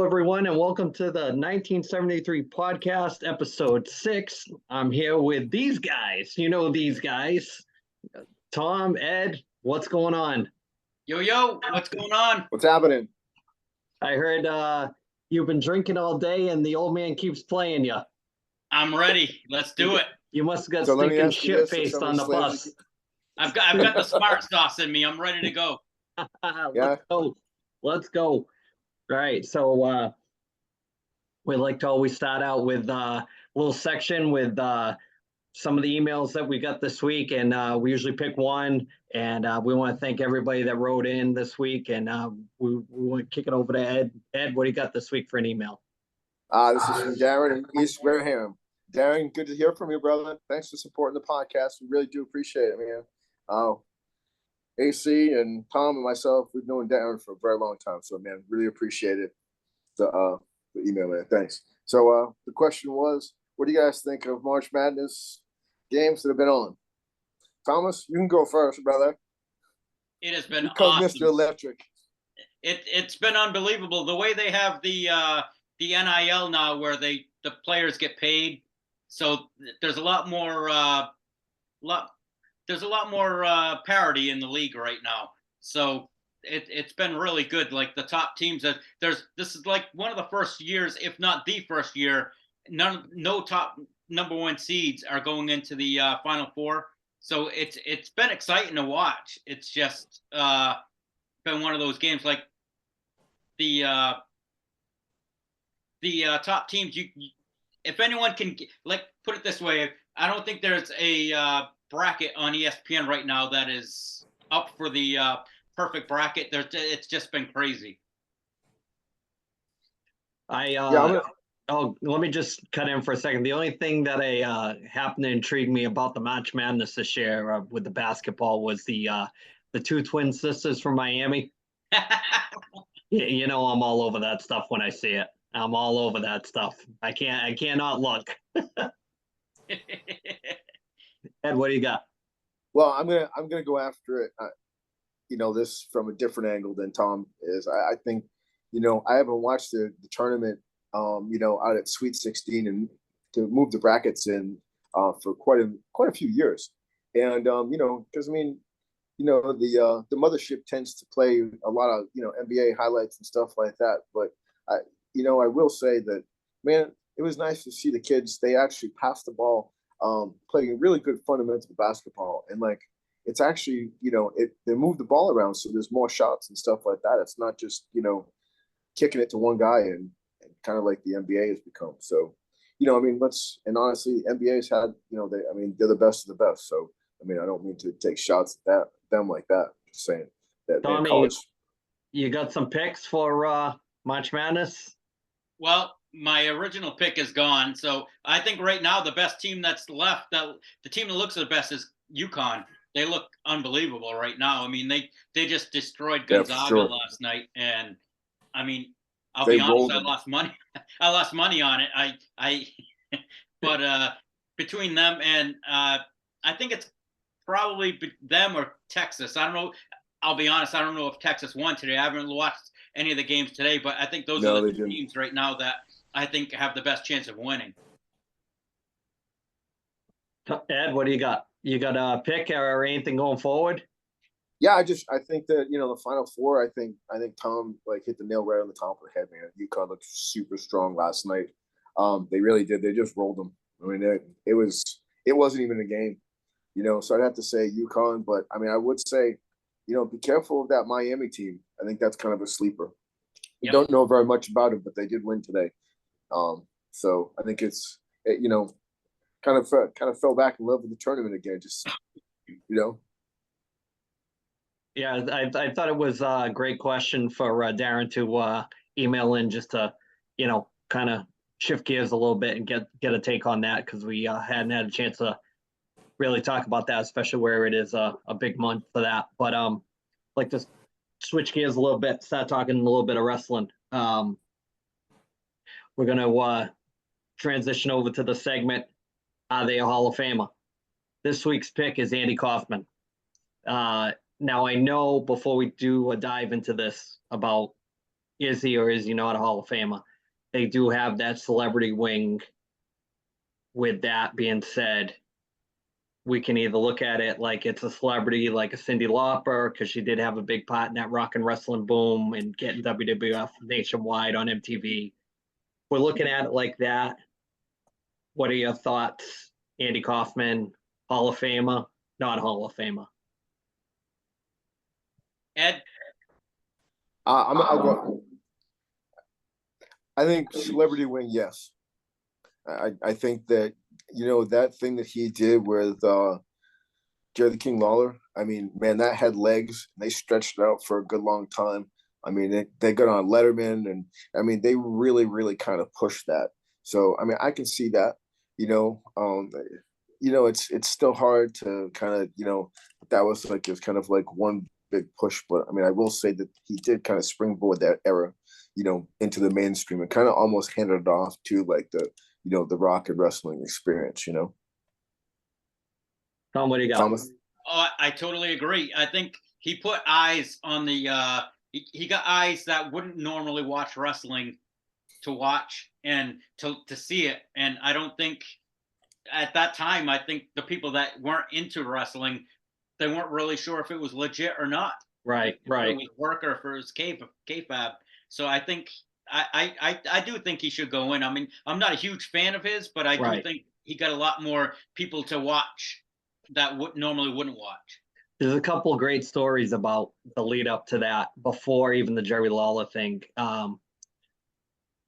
everyone, and welcome to the 1973 podcast, episode 6. I'm here with these guys. You know these guys. Tom, Ed, what's going on? Yo, what's going on? What's happening? I heard you've been drinking all day and the old man keeps playing you. I'm ready. Let's do it. You must have got stinking shit-faced on the bus. I've got the smart sauce in me. I'm ready to go. Let's go. All right, so we like to always start out with a little section with some of the emails that we got this week, and we usually pick one, and we want to thank everybody that wrote in this week, and we want to kick it over to Ed. Ed, what do you got this week for an email? This is from Darren in East Wareham. Darren, good to hear from you, brother. Thanks for supporting the podcast. We really do appreciate it, man. AC and Tom and myself, we've known Darren for a very long time, so man, really appreciate it. The email, man. Thanks. So the question was, what do you guys think of March Madness games that have been on? Thomas, you can go first, brother. It has been awesome. Mr. Electric. It's been unbelievable the way they have the NIL now, where the players get paid. So there's a lot more parity in the league right now. So it's been really good. Like the top teams this is like one of the first years, if not the first year, no top number one seeds are going into the Final Four. So it's been exciting to watch. It's just been one of those games like the top teams. If anyone can, like, put it this way, I don't think there's a bracket on ESPN right now that is up for the perfect bracket. It's just been crazy. Let me just cut in for a second. The only thing that happened to intrigue me about the March Madness this year with the basketball was the two twin sisters from Miami. You know, I'm all over that stuff when I see it. I'm all over that stuff. I cannot look. Ed, what do you got? Well, I'm gonna go after it. This from a different angle than Tom is. I think, I haven't watched the tournament, out at Sweet 16 and to move the brackets in for quite a few years, and because the mothership tends to play a lot of NBA highlights and stuff like that, but I will say that, man, it was nice to see the kids. They actually passed the ball, playing really good fundamental basketball. And like, it's actually, they move the ball around. So there's more shots and stuff like that. It's not just, kicking it to one guy and kind of like the NBA has become. So, and honestly, NBA's had, they're the best of the best. So, I don't mean to take shots at them like that. Just saying that. Tommy, you got some picks for March Madness? Well, my original pick is gone, so I think right now the best team that's left, the team that looks the best, is UConn. They look unbelievable right now. They just destroyed Gonzaga last night, and I'll be honest, I lost money. I lost money on it. But between them and I think it's probably them or Texas. I don't know. I'll be honest, I don't know if Texas won today. I haven't watched any of the games today, but I think those are the two teams right now that I think have the best chance of winning. Ed, what do you got? You got a pick or anything going forward? Yeah, I think that the Final Four. I think Tom hit the nail right on the top of the head, man. UConn looked super strong last night. They really did. They just rolled them. It wasn't even a game, So I'd have to say UConn, but I would say, be careful of that Miami team. I think that's kind of a sleeper. You don't know very much about it, but they did win today. So I think kind of fell back in love with the tournament again. Just Yeah, I thought it was a great question for Darren to email in, just to kind of shift gears a little bit and get a take on that, because we hadn't had a chance to really talk about that, especially where it is a big month for that. But like to switch gears a little bit, start talking a little bit of wrestling. We're going to transition over to the segment, Are They a Hall of Famer? This week's pick is Andy Kaufman. Now, I know before we do a dive into this about is he or is he not a Hall of Famer? They do have that celebrity wing. With that being said, we can either look at it like it's a celebrity, like a Cyndi Lauper, because she did have a big part in that rock and wrestling boom and getting WWF nationwide on MTV. We're looking at it like that. What are your thoughts, Andy Kaufman, Hall of Famer, not Hall of Famer? Ed, I'll go. I think celebrity wing, yes. I think that that thing that he did with Jerry the King Lawler. I mean, man, that had legs. They stretched it out for a good long time. I mean, they got on Letterman, and I mean, they really, really kind of pushed that. So, I mean, I can see that. It's still hard to kind of that was like it's kind of like one big push. But I mean, I will say that he did kind of springboard that era, into the mainstream and kind of almost handed it off to like the rock and wrestling experience. Tom, what do you got? Thomas. oh, I totally agree. I think he put eyes on the he got eyes that wouldn't normally watch wrestling to watch and to see it. And I don't think at that time, I think the people that weren't into wrestling, they weren't really sure if it was legit or not. Right. If it was work or if it was kayfabe. So I think I do think he should go in. I mean, I'm not a huge fan of his, but I do think he got a lot more people to watch that normally wouldn't watch. There's a couple of great stories about the lead up to that before even the Jerry Lawler thing.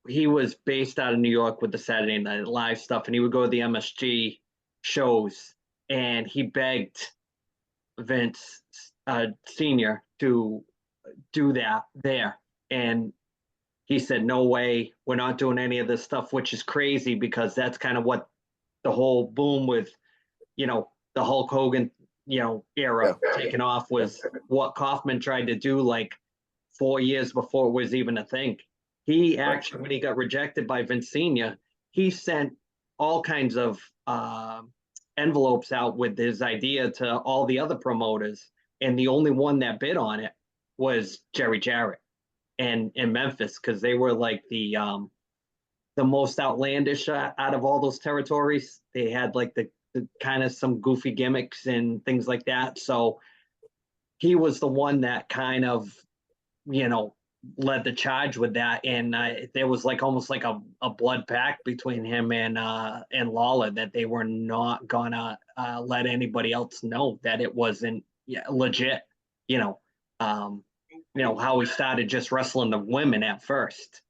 He was based out of New York with the Saturday Night Live stuff, and he would go to the MSG shows, and he begged Vince Sr. to do that there. And he said, no way, we're not doing any of this stuff, which is crazy because that's kind of what the whole boom with, the Hulk Hogan, era taking off was what Kaufman tried to do like 4 years before it was even a thing. He actually, when he got rejected by Vince Sr., he sent all kinds of envelopes out with his idea to all the other promoters. And the only one that bid on it was Jerry Jarrett and in Memphis, because they were like the most outlandish out of all those territories. They had like the kind of some goofy gimmicks and things like that. So he was the one that kind of, led the charge with that. And there was like almost like a blood pact between him and Lawler that they were not gonna let anybody else know that it wasn't legit. How he started just wrestling the women at first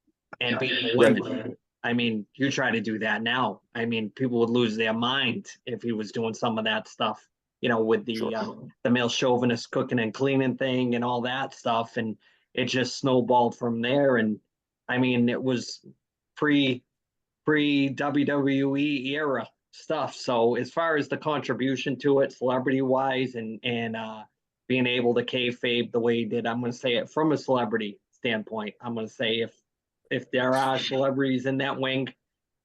and beating the women. I mean, you try to do that now. I mean, people would lose their mind if he was doing some of that stuff, with the male chauvinist cooking and cleaning thing and all that stuff. And it just snowballed from there. And I mean, it was pre WWE era stuff. So as far as the contribution to it, celebrity wise, and being able to kayfabe the way he did, I'm going to say it from a celebrity standpoint. I'm going to say if there are celebrities in that wing,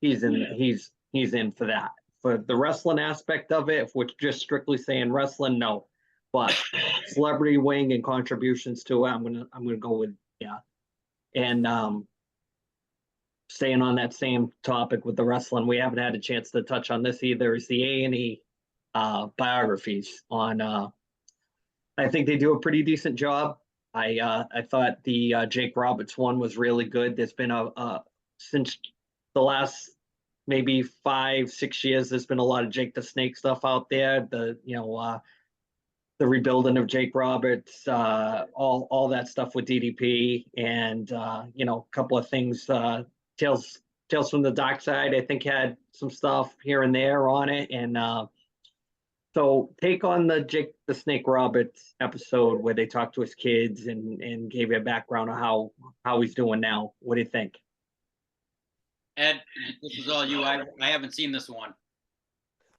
he's in for that. For the wrestling aspect of it, if we're just strictly saying wrestling, no. But celebrity wing and contributions to it, I'm gonna go with yeah. And staying on that same topic with the wrestling, we haven't had a chance to touch on this either. Is the A&E biographies on? I think they do a pretty decent job. I thought the Jake Roberts one was really good. There's been since the last maybe 5-6 years, there's been a lot of Jake the Snake stuff out there. The rebuilding of Jake Roberts, all that stuff with DDP, and a couple of things. Tales from the Dark Side, I think, had some stuff here and there on it, and so take on the Jake the Snake Roberts episode where they talked to his kids and gave you a background of how he's doing now. What do you think? Ed, this is all you. I haven't seen this one.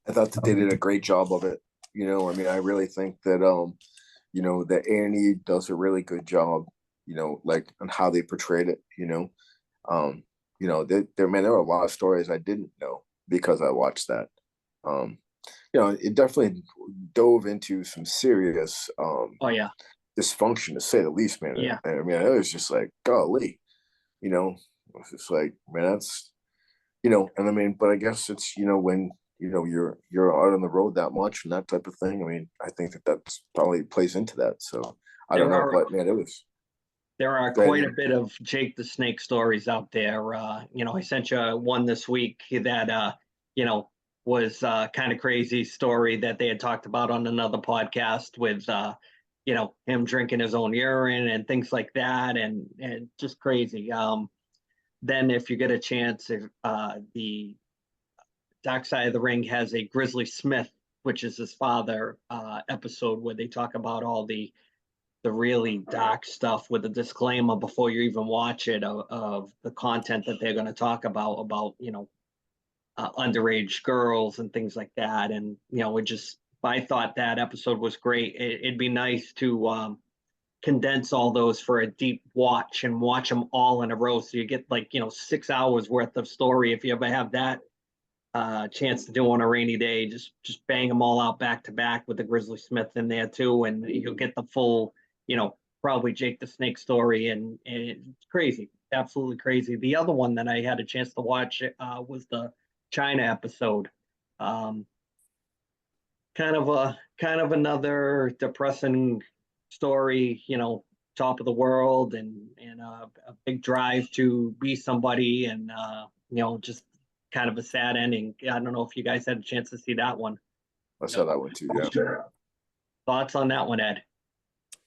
I thought that they did a great job of it. I mean, I really think that that A&E does a really good job, like on how they portrayed it. There were a lot of stories I didn't know because I watched that. It definitely dove into some serious dysfunction, to say the least, man. Yeah. I mean, it was just like, golly, you know, it's just like, man, that's, and I mean, but I guess it's, when, you're out on the road that much and that type of thing. I mean, I think that that's probably plays into that. So I don't There know, are but man, it was. there are Go ahead, quite a Ian. bit of Jake the Snake stories out there. I sent you one this week that you know, was kind of crazy story that they had talked about on another podcast with him drinking his own urine and things like that, and just crazy. Then if you get a chance, if the Dark Side of the Ring has a Grizzly Smith, which is his father, episode where they talk about all the really dark stuff with a disclaimer before you even watch it of the content that they're going to talk about underage girls and things like that. And it just, I thought that episode was great. It'd be nice to condense all those for a deep watch and watch them all in a row, so you get 6 hours worth of story. If you ever have that chance to do on a rainy day, just bang them all out back to back with the Grizzly Smith in there too, and you'll get the full, probably Jake the Snake story, and it's crazy, absolutely crazy. The other one that I had a chance to watch was the China episode. Um, kind of another depressing story, top of the world, and a big drive to be somebody, and just kind of a sad ending. I don't know if you guys had a chance to see that one. I saw that one too. Yeah. Thoughts on that one, Ed?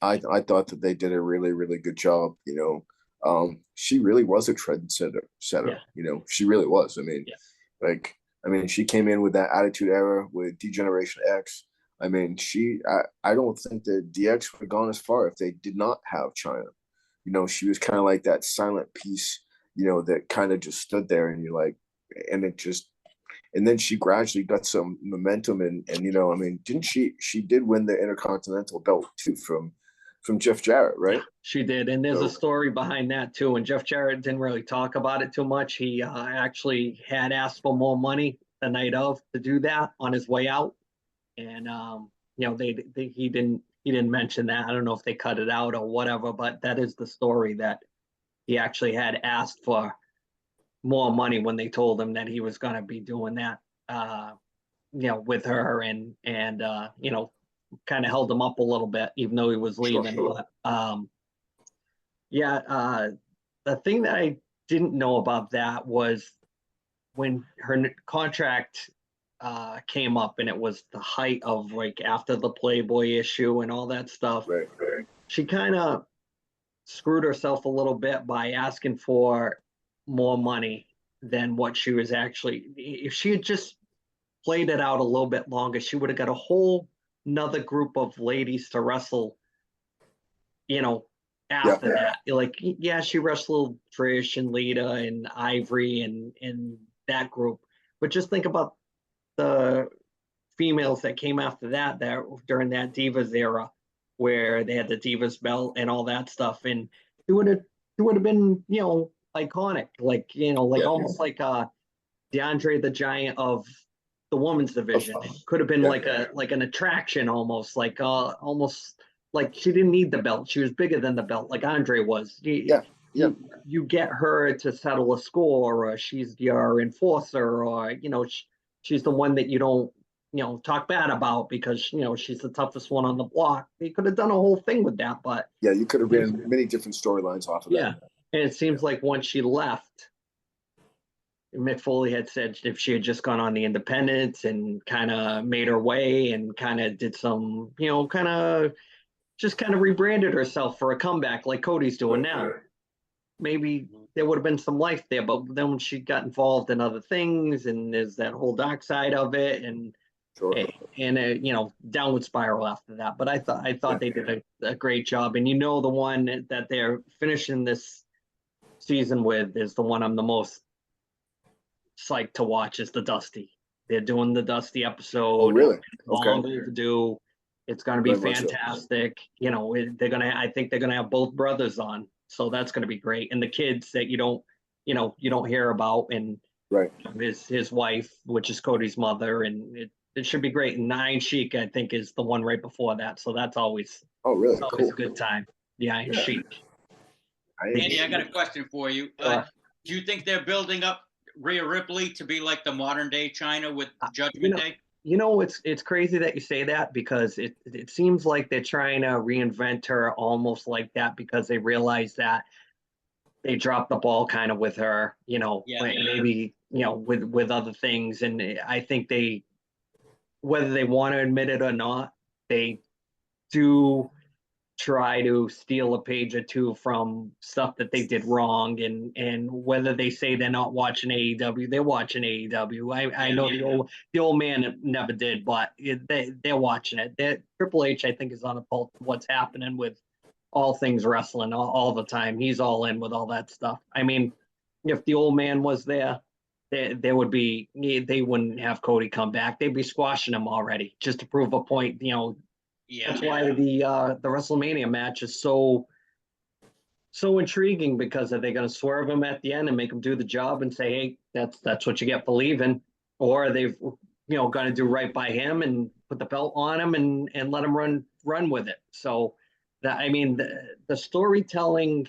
I thought that they did a really, really good job. She really was a trendsetter. Yeah. She really was. I mean, Yeah. She came in with that Attitude Era with D-Generation X. I mean, I don't think that DX would have gone as far if they did not have China. She was kind of like that silent piece, that kind of just stood there, and you're like, and it just, and then she gradually got some momentum, and I mean, didn't she did win the Intercontinental belt too from Jeff Jarrett, right? Yeah, she did, and there's a story behind that too. And Jeff Jarrett didn't really talk about it too much. He actually had asked for more money the night of to do that on his way out, and he didn't mention that. I don't know if they cut it out or whatever, but that is the story, that he actually had asked for more money when they told him that he was going to be doing that, with her, and kind of held him up a little bit, even though he was leaving. Sure. But the thing that I didn't know about that was when her contract came up, and it was the height of after the Playboy issue and all that stuff. Right. She kind of screwed herself a little bit by asking for more money than what she was actually. If she had just played it out a little bit longer, she would have got a whole another group of ladies to wrestle, after that. She wrestled Trish and Lita and Ivory and that group, but just think about the females that came after that during that Divas era, where they had the Divas belt and all that stuff, and it would have been iconic, almost like DeAndre the Giant of the women's division. It could have been like an attraction, almost like she didn't need the belt. She was bigger than the belt, like Andre was. You get her to settle a score, or she's your enforcer, or she's the one that you don't talk bad about because she's the toughest one on the block. They could have done a whole thing with that, but you could have ran many different storylines off of that. And it seems like once she left, Mick Foley had said if she had just gone on the independents and kind of made her way and kind of did some, kind of rebranded herself for a comeback like Cody's doing now, maybe there would have been some life there. But then when she got involved in other things, and there's that whole dark side of it, and downward spiral after that. But I thought they did a great job. And the one that they're finishing this season with is the one I'm the most psyched to watch, is the Dusty. They're doing the Dusty episode. Oh, really? Long overdue. It's going to be fantastic. I think they're going to have both brothers on, so that's going to be great. And the kids that you don't hear about, and his wife, which is Cody's mother, and it should be great. And Iron Sheik, I think, is the one right before that, so that's always really always a good time. Yeah, Iron Sheik. Andy, I got a question for you. Do you think they're building up Rhea Ripley to be like the modern day China with Judgment Day? It's crazy that you say that, because it seems like they're trying to reinvent her almost like that, because they realize that they dropped the ball kind of with her, maybe, with other things. And I think whether they want to admit it or not, they do try to steal a page or two from stuff that they did wrong. And whether they say they're not watching AEW, they're watching AEW. I know the old man never did, but they're watching it. Triple H, I think, is on the pulse of what's happening with all things wrestling all the time. He's all in with all that stuff. I mean, if the old man was there, they wouldn't have Cody come back. They'd be squashing him already just to prove a point. That's why the WrestleMania match is so intriguing, because are they going to swerve him at the end and make him do the job and say, hey, that's what you get for leaving, or are they going to do right by him and put the belt on him and let him run with it? So the storytelling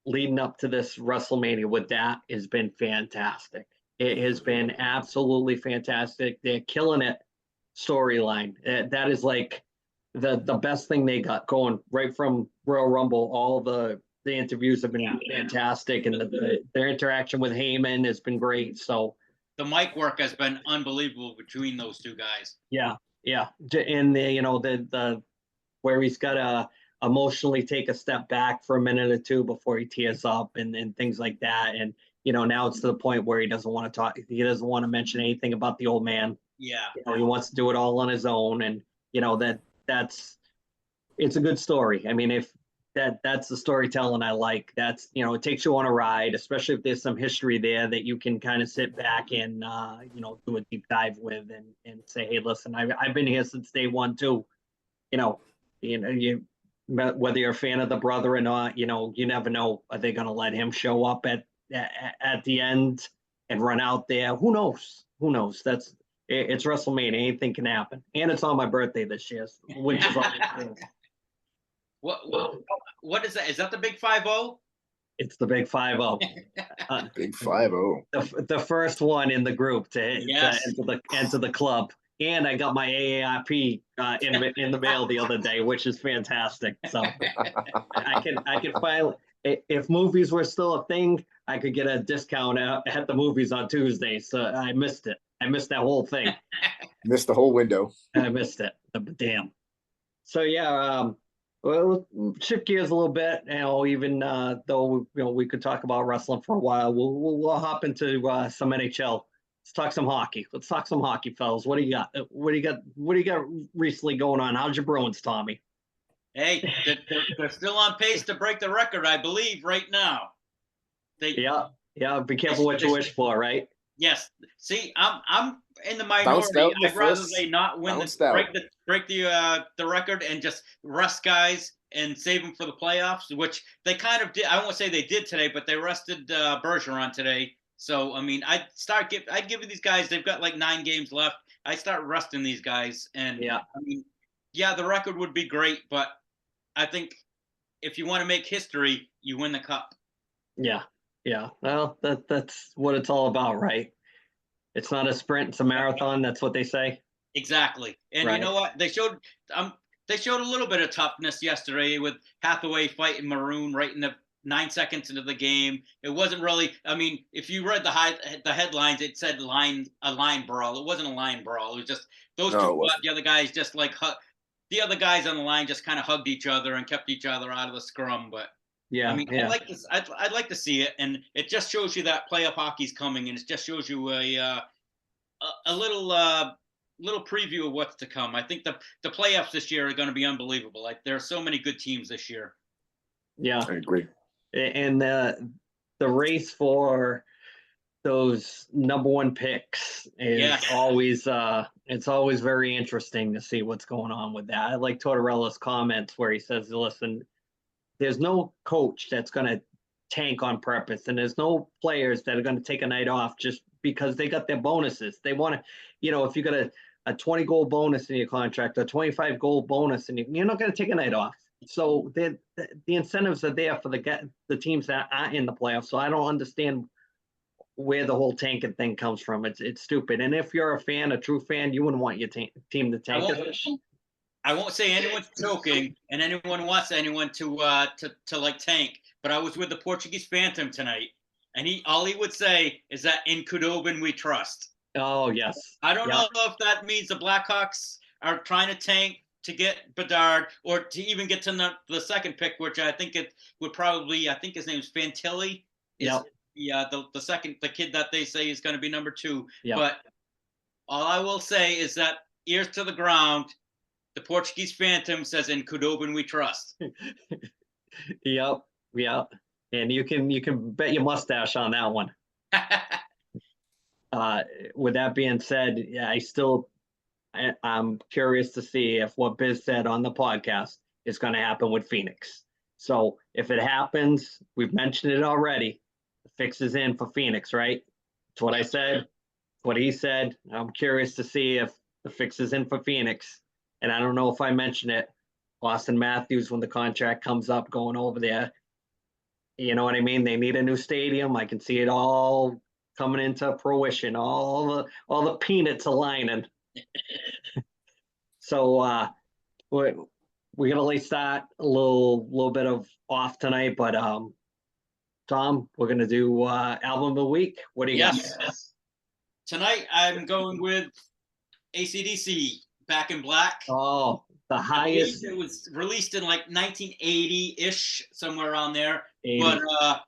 leading up to this WrestleMania with that has been fantastic. It has been absolutely fantastic. They're killing it. Storyline that is like the best thing they got going right from Royal Rumble. All the interviews have been fantastic, and their interaction with Heyman has been great. So the mic work has been unbelievable between those two guys. Yeah, and the where he's got to emotionally take a step back for a minute or two before he tears up and things like that. And now it's to the point where he doesn't want to talk. He doesn't want to mention anything about the old man. Yeah. He wants to do it all on his own. And, it's a good story. I mean, if that's the storytelling I like, it takes you on a ride, especially if there's some history there that you can kind of sit back and, do a deep dive with and say, hey, listen, I've been here since day one too. Whether you're a fan of the brother or not, you never know. Are they going to let him show up at the end and run out there? Who knows? It's WrestleMania. Anything can happen. And it's on my birthday this year, which is always What is that? Is that the big 5-0? It's the big 5-0. Big 5-0. The first one in the group to enter the club. And I got my AARP in the mail the other day, which is fantastic. So I can finally, if movies were still a thing, I could get a discount at the movies on Tuesday. So I missed it. I missed that whole thing. Missed the whole window. I missed it. Damn. So well, shift gears a little bit. Even though we could talk about wrestling for a while, we'll hop into some NHL. Let's talk some hockey. Let's talk some hockey, fellas. What do you got? What do you got recently going on? How's your Bruins, Tommy? Hey, they're still on pace to break the record, I believe, right now. Yeah. Be careful what you wish for, right? Yes. See, I'm in the minority. I'd rather they not win break the record and just rest guys and save them for the playoffs, which they kind of did. I won't say they did today, but they rested Bergeron today. So I'd give these guys. They've got like 9 games left. I start resting these guys, and the record would be great, but I think if you want to make history, you win the cup. Yeah. Well, that's what it's all about, right? It's not a sprint; it's a marathon. That's what they say. Exactly. And right. You know what? They showed a little bit of toughness yesterday with Hathaway fighting Maroon right in the 9 seconds into the game. It wasn't really. If you read the headlines, it said a line brawl. It wasn't a line brawl. It was just those two. The other guys just the other guys on the line just kind of hugged each other and kept each other out of the scrum. But I'd like this. I'd like to see it, and it just shows you that playoff hockey's coming, and it just shows you a little preview of what's to come. I think the playoffs this year are going to be unbelievable. Like, there are so many good teams this year. Yeah, I agree. And the race for those number one picks is always it's always very interesting to see what's going on with that. I like Tortorella's comments where he says, listen, there's no coach that's going to tank on purpose, and there's no players that are going to take a night off just because they got their bonuses. They want to, if you got a 20 goal bonus in your contract, a 25 goal bonus, and you're not going to take a night off. So the incentives are there for the teams that aren't in the playoffs. So I don't understand where the whole tanking thing comes from. It's stupid. And if you're a fan, a true fan, you wouldn't want your team to tank. I won't say anyone's choking and anyone wants anyone to like tank, but I was with the Portuguese Phantom tonight, and all he would say is that in Kudobin we trust. Oh yes. I don't know if that means the Blackhawks are trying to tank to get Bedard or to even get to the second pick, which I think it would probably. I think his name is Fantilli. Yeah. The second, the kid that they say is going to be number 2. Yep. But all I will say is that ears to the ground, the Portuguese Phantom says, "In Kudobin we trust." Yep. And you can bet your mustache on that one. With that being said, yeah, I'm curious to see if what Biz said on the podcast is going to happen with Phoenix. So if it happens, we've mentioned it already. The fix is in for Phoenix, right? That's what I said. What he said. I'm curious to see if the fix is in for Phoenix. And I don't know if I mentioned it. Austin Matthews, when the contract comes up, going over there. You know what I mean? They need a new stadium. I can see it all coming into fruition. All the peanuts aligning. So we're gonna at least start a little bit of off tonight, but Tom, we're gonna do album of the week. What do you got? Tonight I'm going with AC/DC, Back in Black. Oh, the highest. It was released in like 1980-ish, somewhere around there. 80. But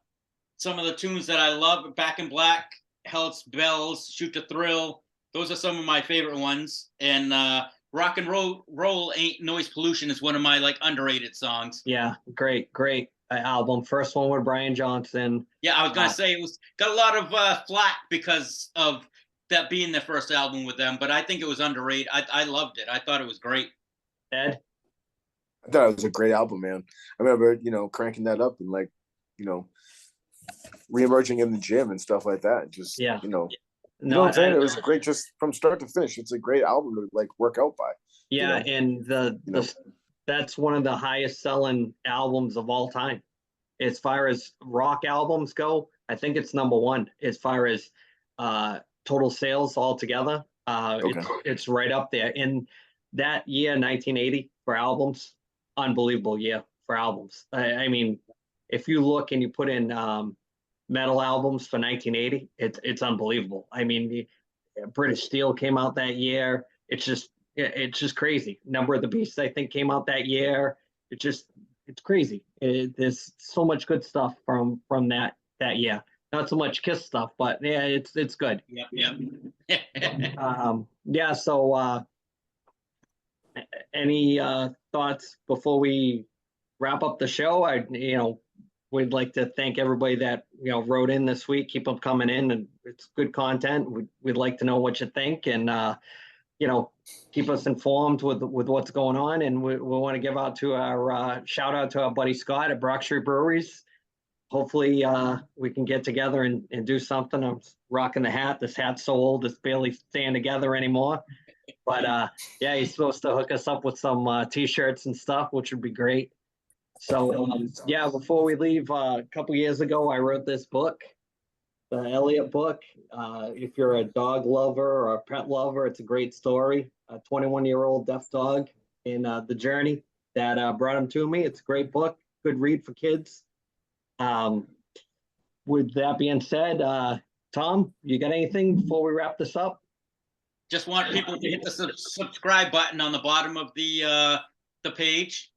some of the tunes that I love, Back in Black, Hell's Bells, Shoot to Thrill, those are some of my favorite ones. And Rock and Roll Ain't Noise Pollution is one of my like underrated songs. Yeah, great album. First one with Brian Johnson. Yeah, I was gonna say it was got a lot of flack because of that being their first album with them, but I think it was underrated. I loved it. I thought it was great. Ed? I thought it was a great album, man. I remember, cranking that up and like, reemerging in the gym and stuff like that. Just, yeah. You know what I'm saying? It was great just from start to finish. It's a great album to like work out by. Yeah, and that's one of the highest selling albums of all time. As far as rock albums go, I think it's number 1 as far as total sales altogether. It's right up there. In that year, 1980, for albums, unbelievable year for albums. I mean, if you look and you put in metal albums for 1980, it's unbelievable. I mean, British Steel came out that year. It's just crazy. Number of the Beast, I think, came out that year. It's crazy. There's so much good stuff from that year. Not so much Kiss stuff, but yeah, it's good. Yep. Yeah. So, any thoughts before we wrap up the show? We'd like to thank everybody that wrote in this week. Keep them coming in, and it's good content. We'd like to know what you think, and keep us informed with what's going on. And we want to give out to our shout out to our buddy Scott at Brock Street Breweries. Hopefully we can get together and do something. I'm rocking the hat. This hat's so old it's barely staying together anymore. But yeah, he's supposed to hook us up with some t-shirts and stuff, which would be great. So yeah, before we leave, a couple years ago, I wrote this book, the Elliot book. If you're a dog lover or a pet lover, it's a great story. A 21-year-old deaf dog in the journey that brought him to me. It's a great book, good read for kids. With that being said, Tom, you got anything before we wrap this up? Just want people to hit the subscribe button on the bottom of the page.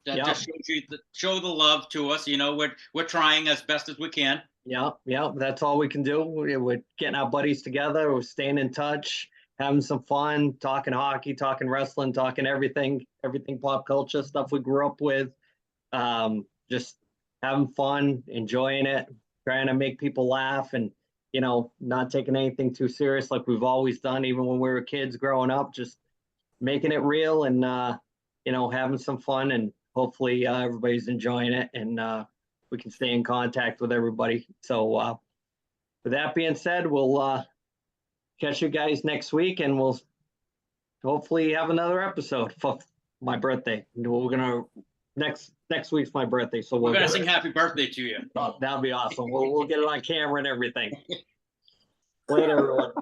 That just shows you show the love to us. We're trying as best as we can. Yeah, that's all we can do. We're getting our buddies together. We're staying in touch, having some fun, talking hockey, talking wrestling, talking everything pop culture stuff we grew up with. Just having fun, enjoying it, trying to make people laugh, and not taking anything too serious like we've always done, even when we were kids growing up. Just making it real and having some fun, and hopefully everybody's enjoying it, and we can stay in contact with everybody. So with that being said, we'll catch you guys next week, and we'll hopefully have another episode for my birthday. We're gonna next week's my birthday, so We're we'll gonna get sing it. happy birthday to you. That'll be awesome. We'll get it on camera and everything. Later, everyone.